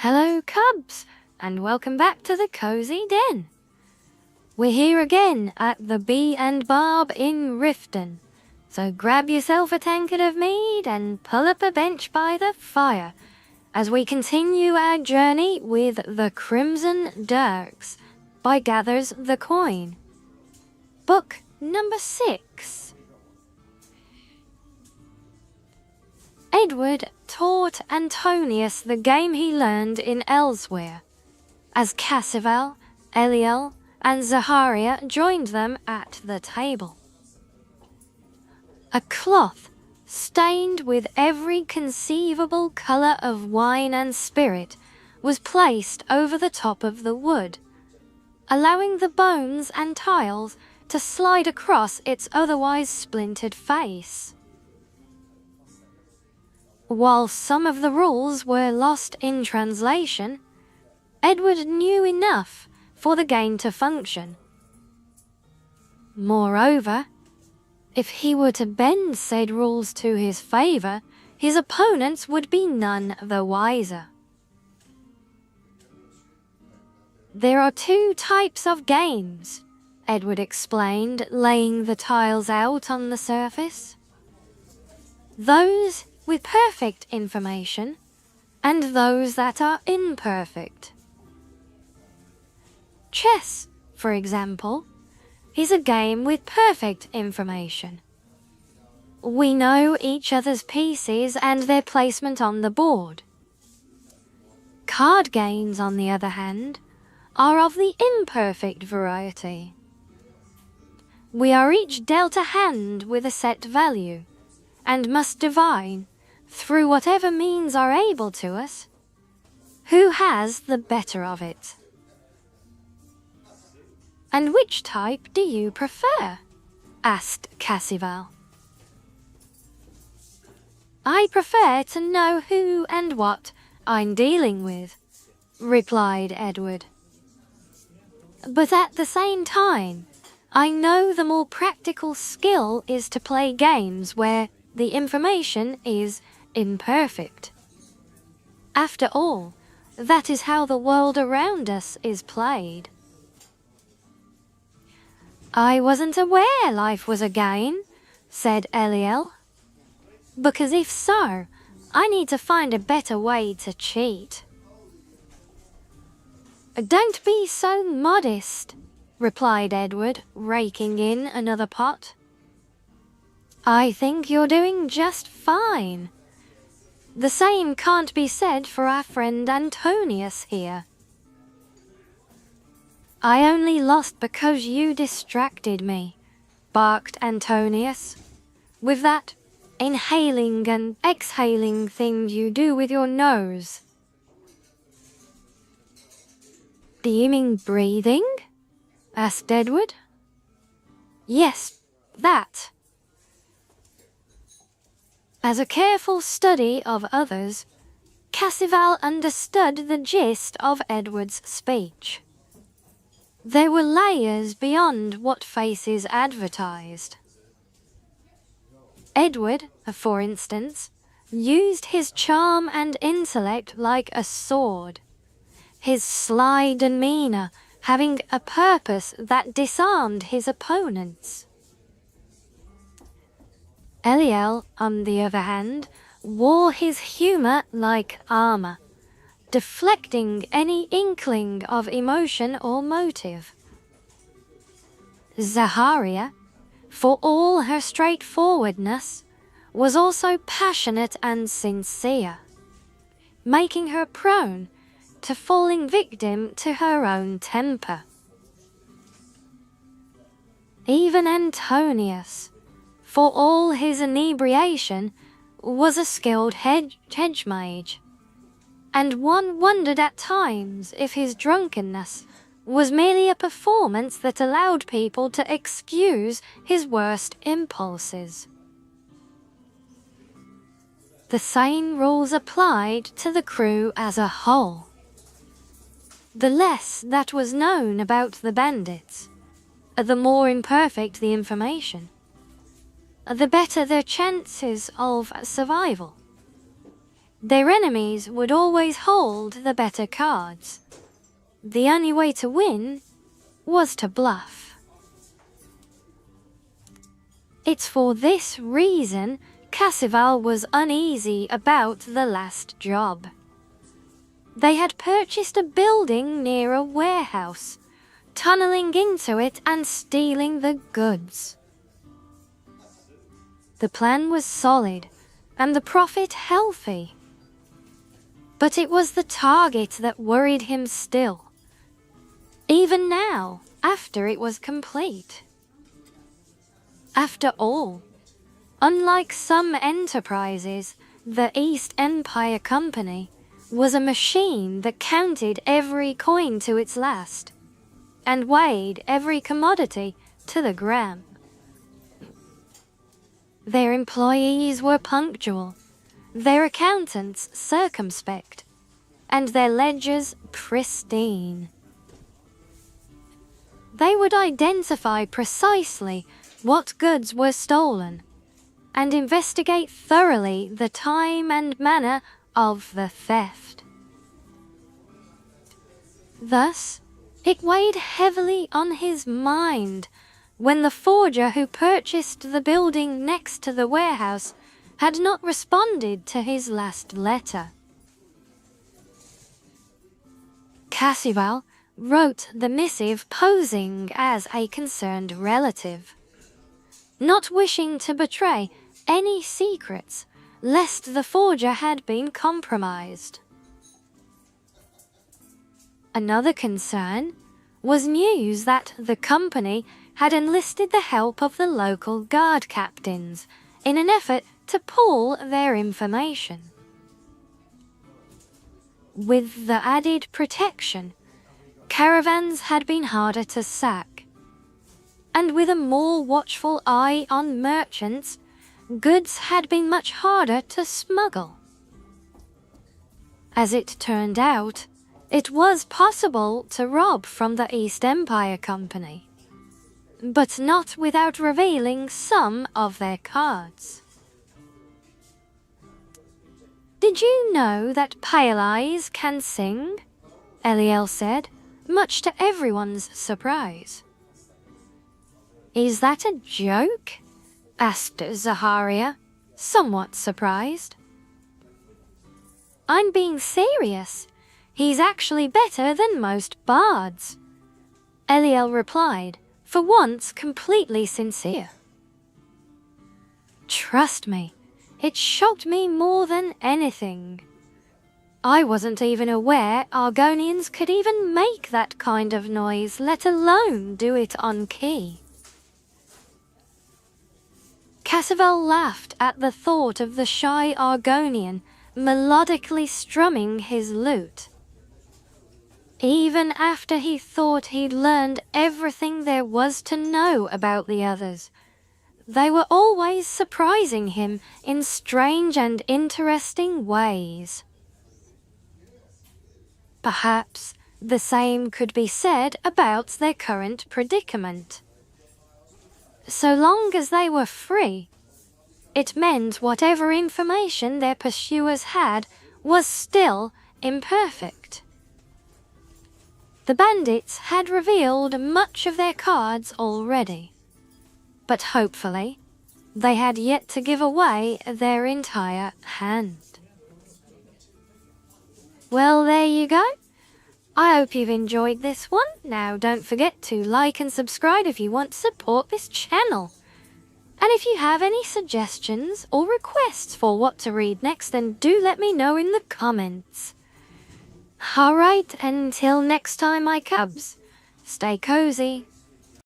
Hello, cubs, and welcome back to the Cozy Den. We're here again at the Bee and Barb in Riften, so grab yourself a tankard of mead and pull up a bench by the fire as we continue our journey with The Crimson Dirks by Gathers the Coin. Book number 6. Edward taught Antonius the game he learned in Elsewhere, as Cassivel, Eliel, and Zaharia joined them at the table. A cloth stained with every conceivable colour of wine and spirit was placed over the top of the wood, allowing the bones and tiles to slide across its otherwise splintered face. While some of the rules were lost in translation, Edward knew enough for the game to function. Moreover, if he were to bend said rules to his favour, his opponents would be none the wiser. There are 2 types of games, Edward explained, laying the tiles out on the surface. Those with perfect information, and those that are imperfect. Chess, for example, is a game with perfect information. We know each other's pieces and their placement on the board. Card games, on the other hand, are of the imperfect variety. We are each dealt a hand with a set value, and must divine, through whatever means are able to us, who has the better of it. And which type do you prefer? Asked Cassivel. I prefer to know who and what I'm dealing with, replied Edward. But at the same time, I know the more practical skill is to play games where the information is imperfect. After all, that is how the world around us is played. I wasn't aware life was a game, said Eliel. Because if so, I need to find a better way to cheat. Don't be so modest, replied Edward, raking in another pot. I think you're doing just fine. The same can't be said for our friend Antonius here. I only lost because you distracted me, barked Antonius, with that inhaling and exhaling thing you do with your nose. Do you mean breathing? Asked Edward. Yes, that. As a careful study of others, Cassivel understood the gist of Edward's speech. There were layers beyond what faces advertised. Edward, for instance, used his charm and intellect like a sword, his sly demeanour having a purpose that disarmed his opponents. Eliel, on the other hand, wore his humour like armour, deflecting any inkling of emotion or motive. Zaharia, for all her straightforwardness, was also passionate and sincere, making her prone to falling victim to her own temper. Even Antonius, for all his inebriation, was a skilled hedge mage, and one wondered at times if his drunkenness was merely a performance that allowed people to excuse his worst impulses. The same rules applied to the crew as a whole. The less that was known about the bandits, the more imperfect the information, the better their chances of survival. Their enemies would always hold the better cards. The only way to win was to bluff. It's for this reason Cassival was uneasy about the last job. They had purchased a building near a warehouse, tunneling into it and stealing the goods. The plan was solid and the profit healthy. But it was the target that worried him still, even now, after it was complete. After all, unlike some enterprises, the East Empire Company was a machine that counted every coin to its last and weighed every commodity to the gram. Their employees were punctual, their accountants circumspect, and their ledgers pristine. They would identify precisely what goods were stolen and investigate thoroughly the time and manner of the theft. Thus, it weighed heavily on his mind when the forger who purchased the building next to the warehouse had not responded to his last letter. Cassival wrote the missive posing as a concerned relative, not wishing to betray any secrets lest the forger had been compromised. Another concern was news that the company had enlisted the help of the local guard captains in an effort to pool their information. With the added protection, caravans had been harder to sack, and with a more watchful eye on merchants, goods had been much harder to smuggle. As it turned out, it was possible to rob from the East Empire Company, but not without revealing some of their cards. "Did you know that Pale Eyes can sing?" Eliel said, much to everyone's surprise. "Is that a joke?" asked Zaharia, somewhat surprised. "I'm being serious. He's actually better than most bards," Eliel replied, for once completely sincere. "Trust me, it shocked me more than anything. I wasn't even aware Argonians could even make that kind of noise, let alone do it on key." Cassivel laughed at the thought of the shy Argonian melodically strumming his lute. Even after he thought he'd learned everything there was to know about the others, they were always surprising him in strange and interesting ways. Perhaps the same could be said about their current predicament. So long as they were free, it meant whatever information their pursuers had was still imperfect. The bandits had revealed much of their cards already, but hopefully they had yet to give away their entire hand. Well, there you go. I hope you've enjoyed this one. Now, don't forget to like and subscribe if you want to support this channel. And if you have any suggestions or requests for what to read next, then do let me know in the comments. Alright, until next time, my cubs, stay cozy,